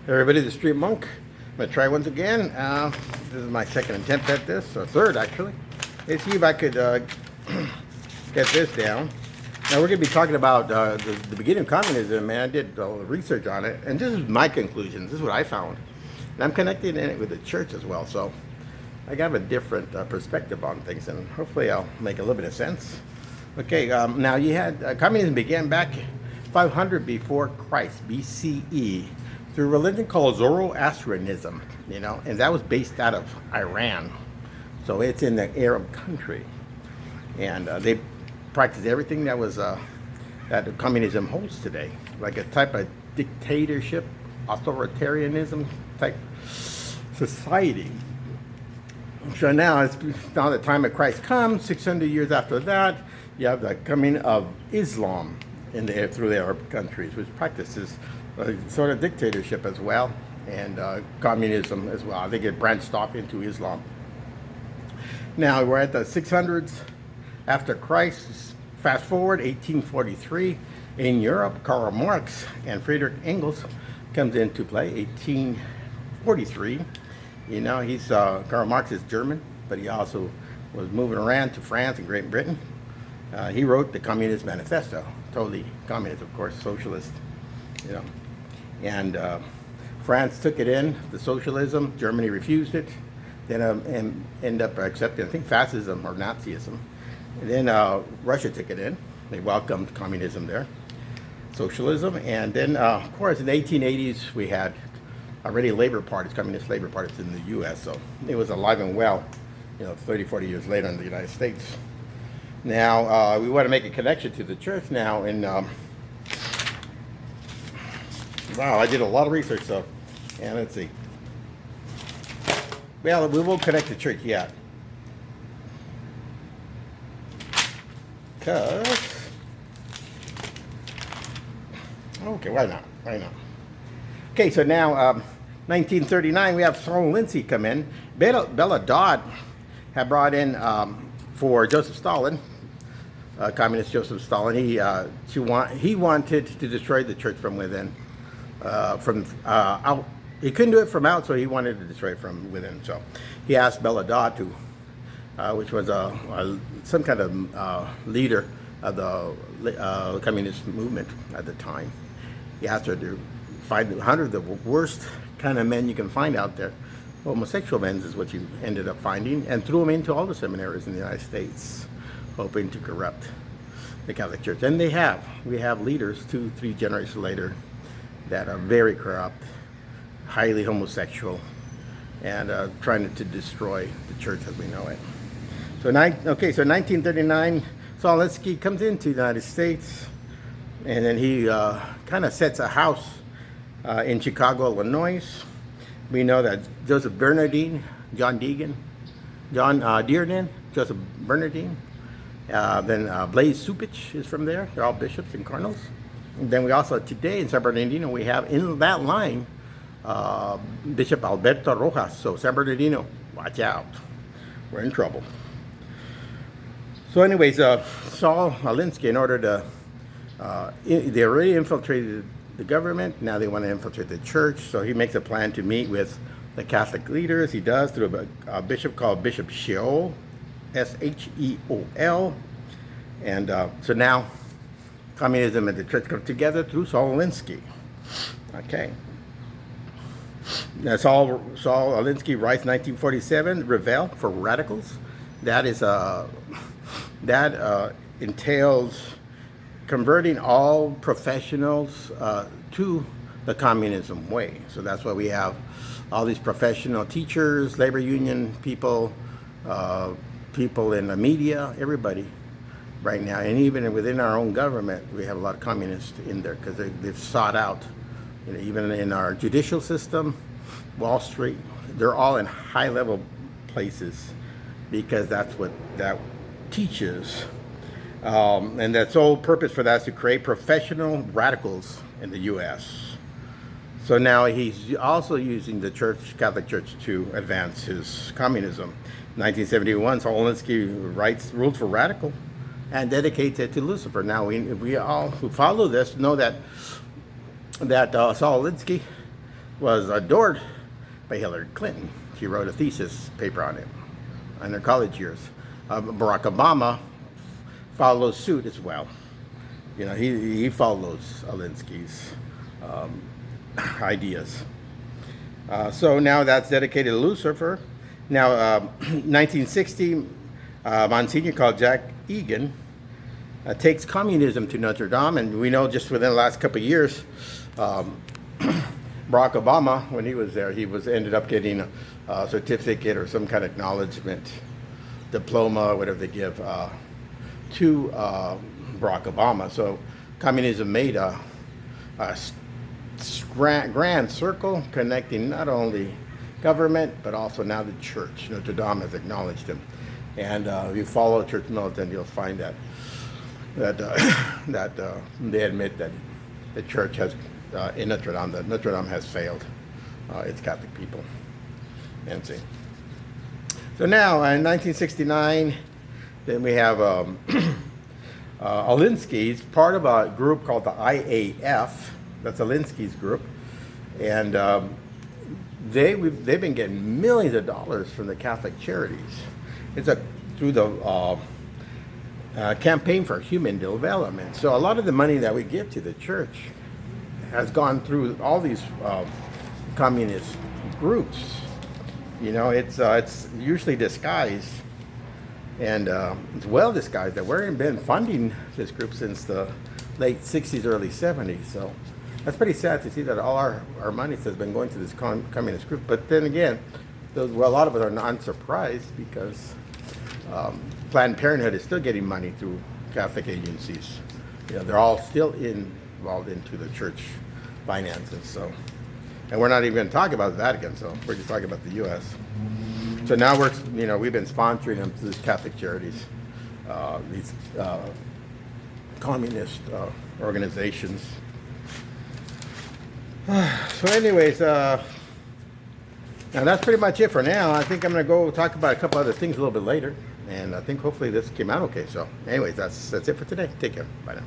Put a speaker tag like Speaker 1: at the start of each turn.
Speaker 1: Everybody, the Street Monk. I'm going to try once again. This is my second attempt at this, or third actually. Let's see if I could get this down. Now we're going to be talking about the beginning of communism, and I did research on it, and this is my conclusions. This is what I found. And I'm connecting it with the church as well, so I have a different perspective on things, and hopefully I'll make a little bit of sense. Okay, now you had, communism began back 500 before Christ, BCE, through a religion called Zoroastrianism, and that was based out of Iran. So it's in the Arab country. And they practiced everything that was, that communism holds today, like a type of dictatorship, authoritarianism type society. So now the time of Christ comes, 600 years after that, you have the coming of Islam through the Arab countries, which practices sort of dictatorship as well, and communism as well. I think it branched off into Islam. Now we're at the 600s after Christ. Fast forward 1843 in Europe, Karl Marx and Friedrich Engels comes into play. 1843. Karl Marx is German, but he also was moving around to France and Great Britain. He wrote the Communist Manifesto, totally communist, of course, socialist, And France took it in, the socialism. Germany refused it. Then ended up accepting, I think, fascism or Nazism. And then Russia took it in. They welcomed communism there, socialism. And then, of course, in the 1880s, we had already labor parties, communist labor parties in the U.S. So it was alive and well, 30, 40 years later in the United States. Now, we want to make a connection to the church now. Wow, I did a lot of research, so, and let's see. Well, we won't connect the church yet. Okay, why not? Okay, so now, 1939, we have Saul Alinsky come in. Bella Dodd had brought in for Joseph Stalin, communist Joseph Stalin. He wanted to destroy the church from within. Out. He couldn't do it from out, so he wanted to destroy it from within. So he asked Bella Dodd to, which was some kind of leader of the communist movement at the time. He asked her to find 100 of the worst kind of men you can find out there. Homosexual men is what you ended up finding, and threw them into all the seminaries in the United States, hoping to corrupt the Catholic Church. And we have leaders 2-3 generations later that are very corrupt, highly homosexual, and trying to destroy the church as we know it. So 1939, Saul Alinsky comes into the United States, and then he kind of sets a house in Chicago, Illinois. We know that Joseph Bernardine, Dearden, Joseph Bernardine, then Blaise Supich is from there. They're all bishops and cardinals. And then we also, today in San Bernardino, we have in that line Bishop Alberto Rojas. So San Bernardino, watch out. We're in trouble. So anyways, Saul Alinsky, in order to, they already infiltrated the government. Now they want to infiltrate the church. So he makes a plan to meet with the Catholic leaders. He does through a bishop called Bishop Sheol, Sheol. And so now communism and the church come together through Saul Alinsky. Okay. Now Saul Alinsky writes 1947, Revel for Radicals. That is entails converting all professionals to the communism way. So that's why we have all these professional teachers, labor union people, people in the media, everybody right now. And even within our own government, we have a lot of communists in there because they've sought out, even in our judicial system, Wall Street, they're all in high-level places because that's what that teaches. And the sole purpose for that is to create professional radicals in the U.S. So now he's also using the Catholic Church to advance his communism. 1971, Saul Alinsky writes Rules for Radical and dedicates it to Lucifer. Now we all who follow this know that Saul Alinsky was adored by Hillary Clinton. She wrote a thesis paper on him in her college years. Barack Obama follows suit as well. You know, he follows Alinsky's ideas. So now that's dedicated to Lucifer. Now, 1960, Monsignor called Jack Egan takes communism to Notre Dame, and we know just within the last couple of years, Barack Obama, when he was there, he ended up getting a certificate or some kind of acknowledgement, diploma, whatever they give, to Barack Obama. So communism made a grand circle connecting not only government but also now the church. Notre Dame has acknowledged him, and if you follow church militant, you'll find that they admit that the church has in Notre Dame, that Notre Dame has failed its Catholic people. And see. So now in 1969, then we have Alinsky's part of a group called the IAF. That's Alinsky's group, and they've been getting millions of dollars from the Catholic charities. It's through the campaign for human development. So a lot of the money that we give to the church has gone through all these communist groups. You know, it's usually disguised, and it's well disguised that we've been funding this group since the late 60s, early 70s. So that's pretty sad to see that all our money has been going to this communist group. But then again, a lot of us are not surprised because Planned Parenthood is still getting money through Catholic agencies. You know, they're all still involved into the church finances. So, and we're not even going to talk about the Vatican. So we're just talking about the U.S. So now we've been sponsoring them through these Catholic charities, these communist organizations. So anyways, now that's pretty much it for now. I think I'm going to go talk about a couple other things a little bit later. And I think hopefully this came out okay. So anyways, that's it for today. Take care. Bye now.